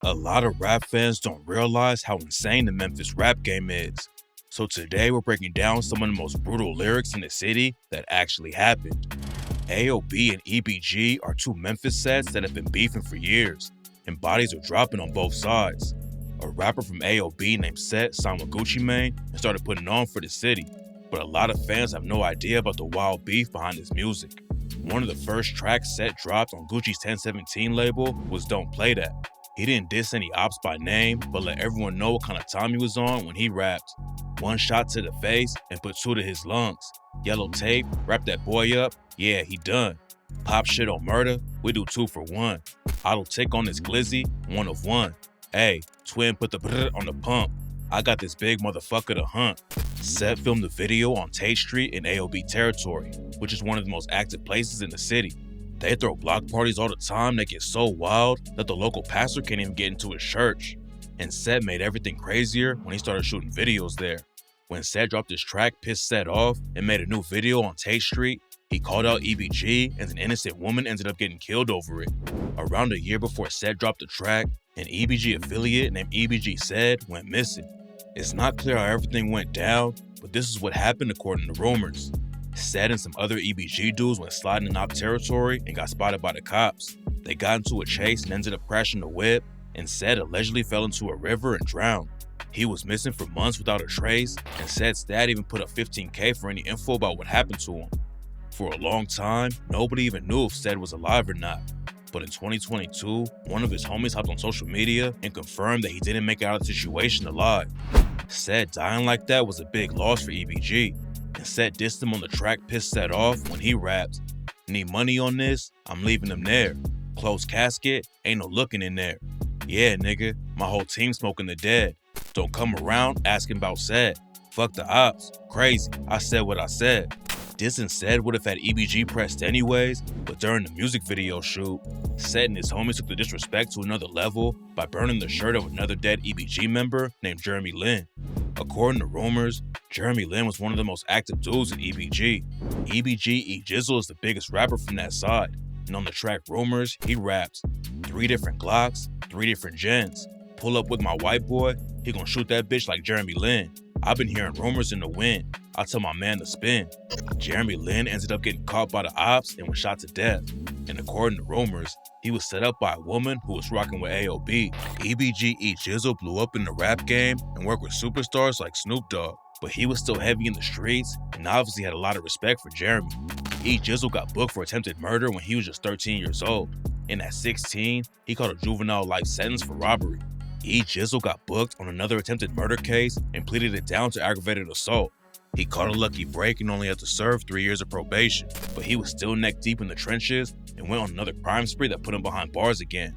A lot of rap fans don't realize how insane the Memphis rap game is. So today we're breaking down some of the most brutal lyrics in the city that actually happened. AOB and EBG are two Memphis sets that have been beefing for years, and bodies are dropping on both sides. A rapper from AOB named Set signed with Gucci Mane and started putting on for the city, but a lot of fans have no idea about the wild beef behind his music. One of the first tracks Set dropped on Gucci's 1017 label was Don't Play That. He didn't diss any Opps by name, but let everyone know what kind of time he was on when he rapped. One shot to the face and put two to his lungs. Yellow tape, wrap that boy up, yeah, he done. Pop shit on murder, we do 2 for 1. Auto tick on this glizzy, 1 of 1. Hey, twin put the brr on the pump. I got this big motherfucker to hunt. Set filmed the video on Tate Street in AOB territory, which is one of the most active places in the city. They throw block parties all the time that get so wild that the local pastor can't even get into his church. And Set made everything crazier when he started shooting videos there. When Set dropped his track Pissed Set Off and made a new video on Tate Street, he called out EBG and an innocent woman ended up getting killed over it. Around a year before Set dropped the track, an EBG affiliate named EBG Said went missing. It's not clear how everything went down, but this is what happened according to rumors. Said and some other EBG dudes went sliding in Opps territory and got spotted by the cops. They got into a chase and ended up crashing the whip, and Said allegedly fell into a river and drowned. He was missing for months without a trace, and Said's dad even put up $15K for any info about what happened to him. For a long time, nobody even knew if Said was alive or not. But in 2022, one of his homies hopped on social media and confirmed that he didn't make it out of the situation alive. Said dying like that was a big loss for EBG, and Set dissed him on the track Pissed Set Off when he rapped, "Need money on this? I'm leaving them there. Closed casket? Ain't no looking in there. Yeah, nigga, my whole team smoking the dead. Don't come around asking about Said. Fuck the Opps. Crazy. I said what I said." Dissing Said would have had EBG pressed anyways, but during the music video shoot, Said and his homies took the disrespect to another level by burning the shirt of another dead EBG member named Jeremy Lin. According to rumors, Jeremy Lin was one of the most active dudes in EBG. EBG EJizzle is the biggest rapper from that side, and on the track Rumors, he raps, 3 different Glocks, 3 different gens. Pull up with my white boy, he gon' shoot that bitch like Jeremy Lin. I've been hearing rumors in the wind. I tell my man to spin. Jeremy Lin ended up getting caught by the Opps and was shot to death. And according to rumors, he was set up by a woman who was rocking with AOB. EBG EJizzle blew up in the rap game and worked with superstars like Snoop Dogg, but he was still heavy in the streets and obviously had a lot of respect for Jeremy. EJizzle got booked for attempted murder when he was just 13 years old, and at 16, he caught a juvenile life sentence for robbery. EJizzle got booked on another attempted murder case and pleaded it down to aggravated assault. He caught a lucky break and only had to serve 3 years of probation, but he was still neck deep in the trenches and went on another crime spree that put him behind bars again.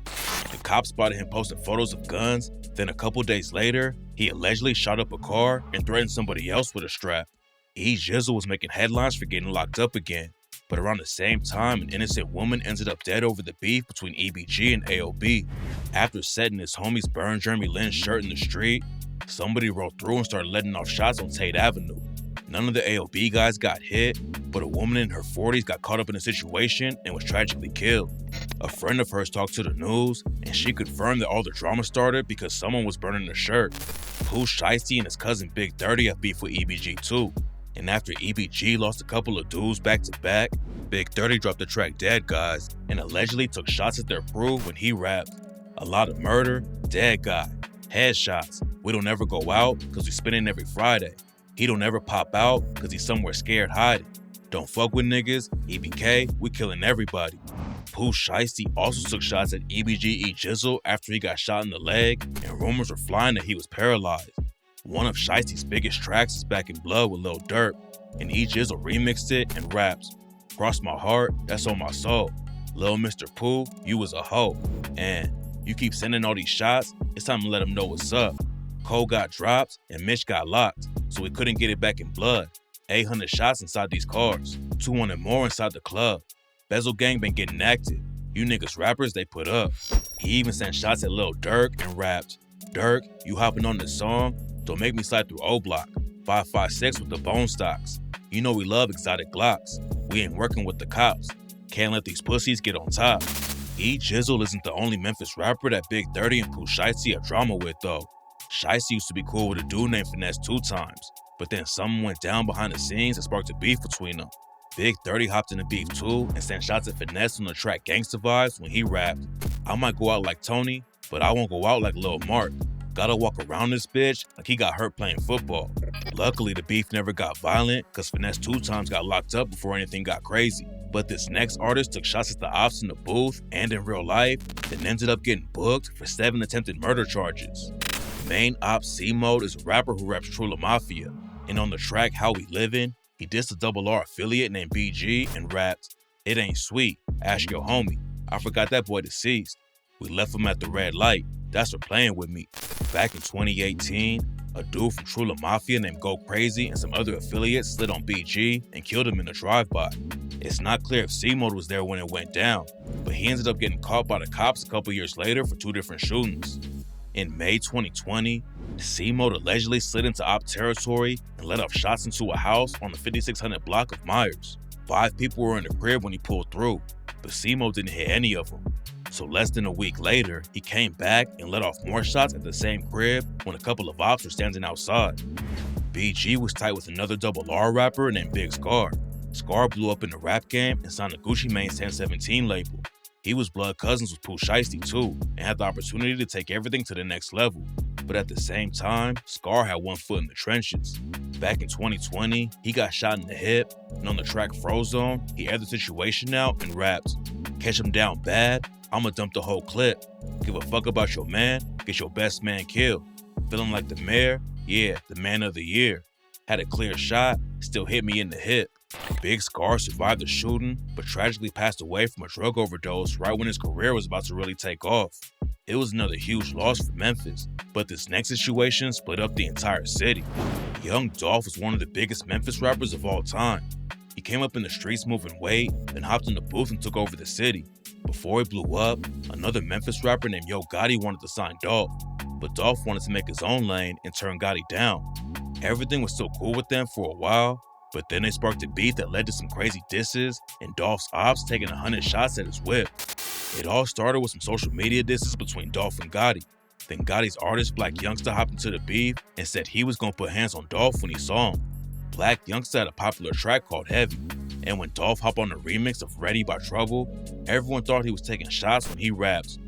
The cops spotted him posting photos of guns, then a couple days later, he allegedly shot up a car and threatened somebody else with a strap. EJizzle was making headlines for getting locked up again, but around the same time, an innocent woman ended up dead over the beef between EBG and AOB. After Set and his homies burned Jeremy Lin's shirt in the street, somebody rode through and started letting off shots on Tate Avenue. None of the AOB guys got hit, but a woman in her 40s got caught up in the situation and was tragically killed. A friend of hers talked to the news, and she confirmed that all the drama started because someone was burning the shirt. Pooh Shiesty and his cousin Big 30 have beef with EBG too. And after EBG lost a couple of dudes back to back, Big 30 dropped the track Dead Guys and allegedly took shots at their crew when he rapped, "A lot of murder, dead guy, headshots, we don't ever go out cause we spinning every Friday. He don't ever pop out cause he's somewhere scared hiding. Don't fuck with niggas, EBK, we killing everybody." Pooh Shiesty also took shots at EBG EJizzle after he got shot in the leg, and rumors were flying that he was paralyzed. One of Shiesty's biggest tracks is Back in Blood with Lil Durk, and EJizzle remixed it and raps, "Cross my heart, that's on my soul. Lil Mr. Pooh, you was a hoe. And you keep sending all these shots, it's time to let him know what's up. Cole got dropped and Mitch got locked, so we couldn't get it back in blood. 800 shots inside these cars, 200 more inside the club. Bezel gang been getting active. You niggas rappers, they put up." He even sent shots at Lil Durk and rapped, "Durk, you hopping on this song? Don't make me slide through O-Block. 556 with the bone stocks. You know we love exotic Glocks. We ain't working with the cops. Can't let these pussies get on top." EJizzle isn't the only Memphis rapper that Big 30 and Pooh Shiesty have drama with though. Shiesty used to be cool with a dude named Finesse 2 times, but then something went down behind the scenes that sparked a beef between them. Big 30 hopped in the beef too and sent shots at Finesse on the track Gangsta Vibes when he rapped, "I might go out like Tony, but I won't go out like Lil Mark. Gotta walk around this bitch like he got hurt playing football." Luckily, the beef never got violent because Finesse 2 times got locked up before anything got crazy. But this next artist took shots at the Opps in the booth and in real life, then ended up getting booked for 7 attempted murder charges. Main Opps C-Mode is a rapper who raps Trula Mafia, and on the track How We Livin', he dissed a Double R affiliate named BG and rapped, "It ain't sweet, ask your homie. I forgot that boy deceased. We left him at the red light, that's for playing with me." Back in 2018, a dude from Trula Mafia named Go Crazy and some other affiliates slid on BG and killed him in a drive-by. It's not clear if C-Mode was there when it went down, but he ended up getting caught by the cops a couple years later for 2 different shootings. In May 2020, C-Mode allegedly slid into Op territory and let off shots into a house on the 5600 block of Myers. 5 people were in the crib when he pulled through, but C-Mode didn't hit any of them. So less than a week later, he came back and let off more shots at the same crib when a couple of Opps were standing outside. BG was tight with another Double R rapper named Big Scar. Scar blew up in the rap game and signed a Gucci Mane's 1017 label. He was blood cousins with Pooh Shiesty too, and had the opportunity to take everything to the next level. But at the same time, Scar had one foot in the trenches. Back in 2020, he got shot in the hip, and on the track Frozone, he aired the situation out and rapped, "Catch him down bad, I'ma dump the whole clip. Give a fuck about your man, get your best man killed. Feeling like the mayor, yeah, the man of the year. Had a clear shot, still hit me in the hip." Big Scar survived the shooting, but tragically passed away from a drug overdose right when his career was about to really take off. It was another huge loss for Memphis, but this next situation split up the entire city. Young Dolph was one of the biggest Memphis rappers of all time. He came up in the streets moving weight, then hopped in the booth and took over the city. Before he blew up, another Memphis rapper named Yo Gotti wanted to sign Dolph, but Dolph wanted to make his own lane and turn Gotti down. Everything was still cool with them for a while, but then they sparked a beef that led to some crazy disses and Dolph's Opps taking 100 shots at his whip. It all started with some social media disses between Dolph and Gotti. Then Gotti's artist Black Youngsta hopped into the beef and said he was gonna put hands on Dolph when he saw him. Black Youngsta had a popular track called Heavy, and when Dolph hopped on the remix of Ready by Trouble, everyone thought he was taking shots when he raps,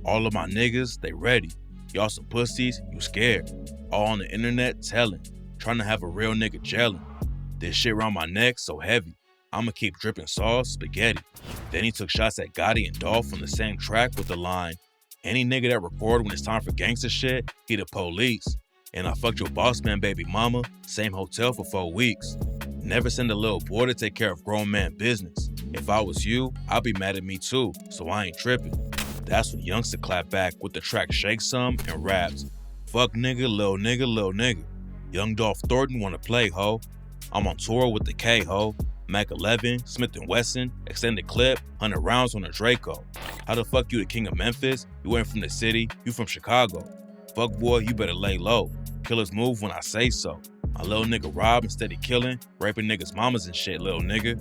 "All of my niggas, they ready. Y'all some pussies, you scared. All on the internet telling, trying to have a real nigga gelling. This shit around my neck so heavy, I'ma keep dripping sauce, spaghetti." Then he took shots at Gotti and Dolph on the same track with the line, "Any nigga that record when it's time for gangsta shit, he the police. And I fucked your boss man baby mama, same hotel for 4 weeks. Never send a little boy to take care of grown man business. If I was you, I'd be mad at me too, so I ain't tripping." That's when Youngsta clapped back with the track Shake Some and raps, "Fuck nigga, lil nigga, lil nigga. Young Dolph Thornton wanna play, ho. I'm on tour with the K, ho. Mac 11, Smith & Wesson, extended clip, 100 rounds on a Draco. How the fuck you the king of Memphis? You ain't from the city, you from Chicago. Fuck boy, you better lay low. Killers move when I say so. My little nigga rob instead of killing, raping niggas' mamas and shit, little nigga."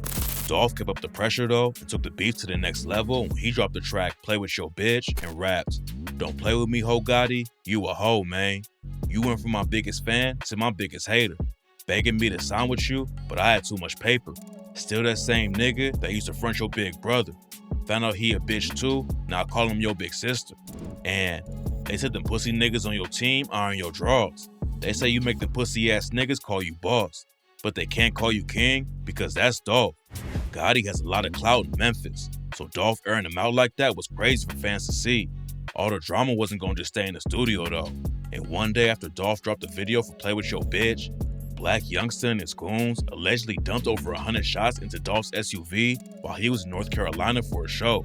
Dolph kept up the pressure though and took the beef to the next level when he dropped the track Play With Your Bitch and raps, "Don't play with me, ho Gotti, you a hoe, man. You went from my biggest fan to my biggest hater. Begging me to sign with you, but I had too much paper. Still that same nigga that used to front your big brother. Found out he a bitch too, now I call him your big sister. And they said them pussy niggas on your team are in your drawers. They say you make them pussy ass niggas call you boss, but they can't call you king because that's Dolph." Gotti has a lot of clout in Memphis, so Dolph airing him out like that was crazy for fans to see. All the drama wasn't gonna just stay in the studio though, and one day after Dolph dropped the video for Play With Your Bitch, Black Youngsta and his goons allegedly dumped over 100 shots into Dolph's SUV while he was in North Carolina for a show.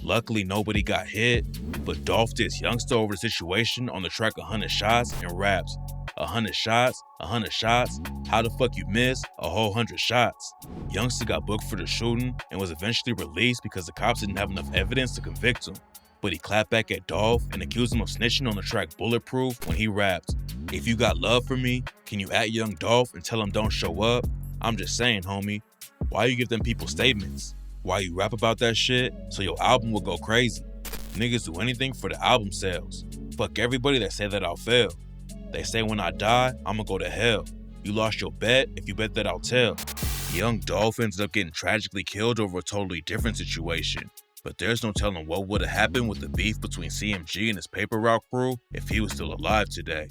Luckily, nobody got hit, but Dolph dissed Youngsta over the situation on the track 100 Shots and raps, 100 shots, 100 shots, how the fuck you miss a whole 100 shots?" Youngsta got booked for the shooting and was eventually released because the cops didn't have enough evidence to convict him. But he clapped back at Dolph and accused him of snitching on the track Bulletproof when he raps, "If you got love for me, can you at Young Dolph and tell him don't show up? I'm just saying, homie, why you give them people statements? Why you rap about that shit? So your album will go crazy. Niggas do anything for the album sales. Fuck everybody that say that I'll fail. They say when I die, I'ma go to hell. You lost your bet if you bet that I'll tell. Young Dolph ends up getting tragically killed over a totally different situation. But there's no telling what would have happened with the beef between CMG and his paper route crew if he was still alive today.